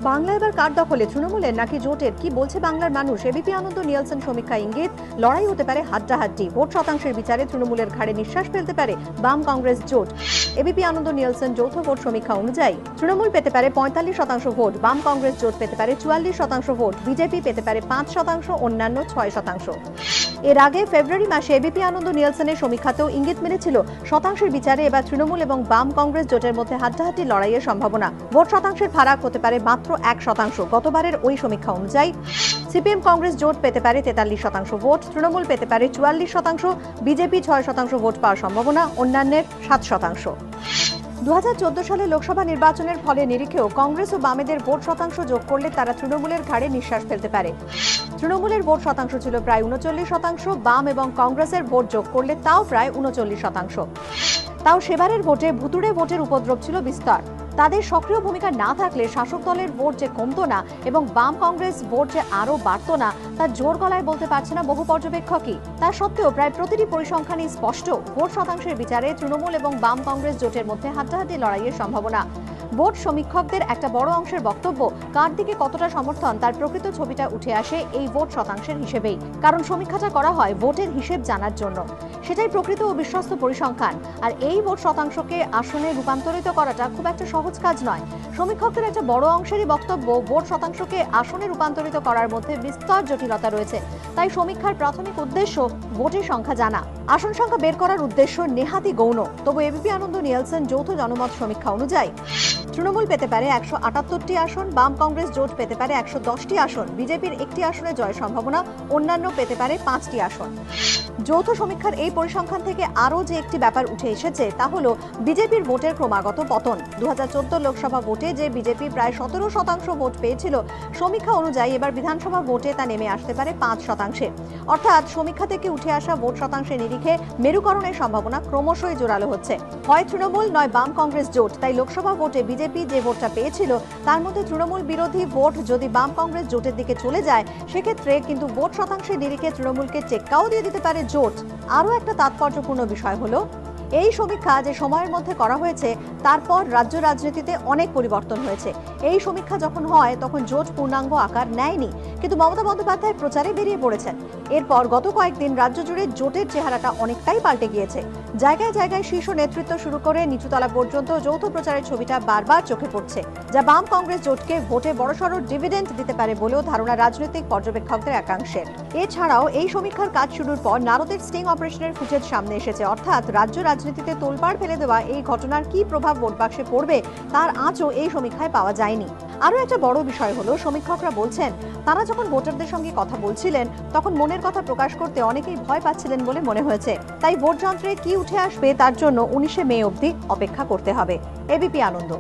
বাংলা এবার কার দখলে, তৃণমূলের নাকি জোটের? কি বলছে বাংলার মানুষ? এবিপি আনন্দ নিয়েলসন সমীক্ষা ইঙ্গিত লড়াই হতে পারে হাড্ডাহাড্ডি। ভোট শতাংশের বিচারে তৃণমূলের ঘাড়ে নিঃশ্বাস ফেলতে পারে বাম কংগ্রেস জোট। এবিপি আনন্দ নিয়েলসন যৌথ ভোট সমীক্ষা অনুযায়ী তৃণমূল পেতে পারে 45% ভোট, বাম কংগ্রেস জোট পেতে পারে 44% ভোট, বিজেপি পেতে পারে 5%, অন্যান্য 6%। এর আগে ফেব্রুয়ারি মাসে এবিপি আনন্দ নিয়েলসনের সমীক্ষাতেও ইঙ্গিত মিলেছিল শতাংশের বিচারে এবার তৃণমূল এবং বাম কংগ্রেস জোটের মধ্যে হাড্ডাহাড্ডি লড়াইয়ের সম্ভাবনা। ভোট শতাংশের ফারাক হতে পারে মাত্র 1%। গতবারের ওই সমীক্ষা অনুযায়ী সিপিএম কংগ্রেস জোট পেতে পারে 43% ভোট, তৃণমূল পেতে পারে 44%, বিজেপি 6% ভোট পাওয়ার সম্ভাবনা, অন্যান্যের 7%। 2014 সালে লোকসভা নির্বাচনের ফলে নিরিখেও কংগ্রেস ও বামেদের ভোট শতাংশ যোগ করলে তারা তৃণমূলের ঘাড়ে নিঃশ্বাস ফেলতে পারে। তৃণমূলের ভোট শতাংশ ছিল প্রায় 39%, বাম এবং কংগ্রেসের ভোট যোগ করলে তাও প্রায় 39%। তাও সেবারের ভোটে ভুতুড়ে ভোটের উপদ্রব ছিল বিস্তর। তাদের সক্রিয় ভূমিকা না থাকলে শাসক দলের ভোট যে কমতো না এবং বাম কংগ্রেস ভোট যে আরও বাড়তো না, তা জোর গলায় বলতে পারছে না বহু পর্যবেক্ষকই। তা সত্ত্বেও প্রায় প্রতিটি পরিসংখ্যানই স্পষ্ট, ভোট শতাংশের বিচারে তৃণমূল এবং বাম কংগ্রেস জোটের মধ্যে হাড্ডাহাড্ডি লড়াইয়ের সম্ভাবনা। ভোট সমীক্ষকদের একটা বড় অংশের বক্তব্য, কার দিকে কতটা সমর্থন তার প্রকৃত ছবিটা উঠে আসে এই ভোট শতাংশের হিসেবেই। কারণ সমীক্ষাটা করা হয় ভোটের হিসেব জানার জন্য, সেটাই প্রকৃত ও বিশ্বস্ত পরিসংখ্যান। আর এই ভোট শতাংশকে আসনে রূপান্তরিত করাটা খুব একটা সহজ কাজ নয়। সমীক্ষকদের একটা বড় অংশেরই বক্তব্য, ভোট শতাংশকে আসনে রূপান্তরিত করার মধ্যে বিস্তর জটিলতা রয়েছে। তাই সমীক্ষার প্রাথমিক উদ্দেশ্য ভোটের সংখ্যা জানা, আসন সংখ্যা বের করার উদ্দেশ্য নেহাতি গৌণ। তবু এবিপি আনন্দ নিয়েলসন যৌথ জনমত সমীক্ষা অনুযায়ী তৃণমূল পেতে পারে 178টি আসন, বাম কংগ্রেস জোট পেতে পারে 110টি আসন, বিজেপির একটি আসনে জয়ের সম্ভাবনা, অন্যান্য পেতে পারে 5টি আসন। যৌথ সমীক্ষার এই পরিসংখ্যান থেকে আরও যে একটি ব্যাপার উঠে এসেছে তা হলো বিজেপির ভোটের ক্রমাগত পতন। 2014 লোকসভা ভোটে যে বিজেপি প্রায় 17% ভোট পেয়েছিল, সমীক্ষা অনুযায়ী এবার বিধানসভা ভোটে তা নেমে আসতে পারে 5%। অর্থাৎ সমীক্ষা থেকে উঠে আসা ভোট শতাংশের নিরিখে মেরুকরণের সম্ভাবনা ক্রমশই জোরালো হচ্ছে। হয় তৃণমূল নয় বাম কংগ্রেস জোট। তাই লোকসভা ভোটে বিজেপি যে ভোটটা পেয়েছিল তার মধ্যে তৃণমূল বিরোধী ভোট যদি বাম কংগ্রেস জোটের দিকে চলে যায়, সেক্ষেত্রে কিন্তু ভোট শতাংশের নিরিখে তৃণমূলকে টেক্কাও দিয়ে দিতে পারে জোট। আরও একটা তাৎপর্যপূর্ণ বিষয় হলো, এই সমীক্ষা যে সময়ের মধ্যে করা হয়েছে তারপর রাজ্য রাজনীতিতে অনেক পরিবর্তন হয়েছে। এই সমীক্ষা যখন হয় তখন জোট পূর্ণাঙ্গ আকার নেয়নি, কিন্তু মমতা বন্দ্যোপাধ্যায় প্রচারে বেরিয়ে পড়েছেন। এরপর গত কয়েকদিন রাজ্য জুড়ে জোটের চেহারাটা অনেকটাই পাল্টে গিয়েছে। জায়গায় জায়গায় শীর্ষ নেতৃত্ব শুরু করে নিচুতলা পর্যন্ত যৌথ প্রচারের ছবিটা বারবার চোখে পড়ছে, যা বাম কংগ্রেস জোটকে ভোটে বড়সড় ডিভিডেন্ড দিতে পারে বলেও ধারণা রাজনৈতিক পর্যবেক্ষকদের একাংশের। এছাড়াও এই সমীক্ষার কাজ শুরুর পর নারদের স্টিং অপারেশনের ফুটেজ সামনে এসেছে, অর্থাৎ রাজ্য রাজনীতিতে তোলপাড় ফেলে দেওয়া এই ঘটনার কি প্রভাব ভোট বাক্সে পড়বে তার আঁচও এই সমীক্ষায় পাওয়া যায়নি। আরও একটা বড় বিষয় হলো, সমীক্ষকরা বলছেন তারা যখন ভোটারদের সঙ্গে কথা বলছিলেন তখন মনের কথা প্রকাশ করতে অনেকেই ভয় পাচ্ছিলেন বলে মনে হয়েছে। তাই ভোট যন্ত্রে কি উঠে আসবে তার জন্য 19শে মে অবধি অপেক্ষা করতে হবে। এবিপি আনন্দ।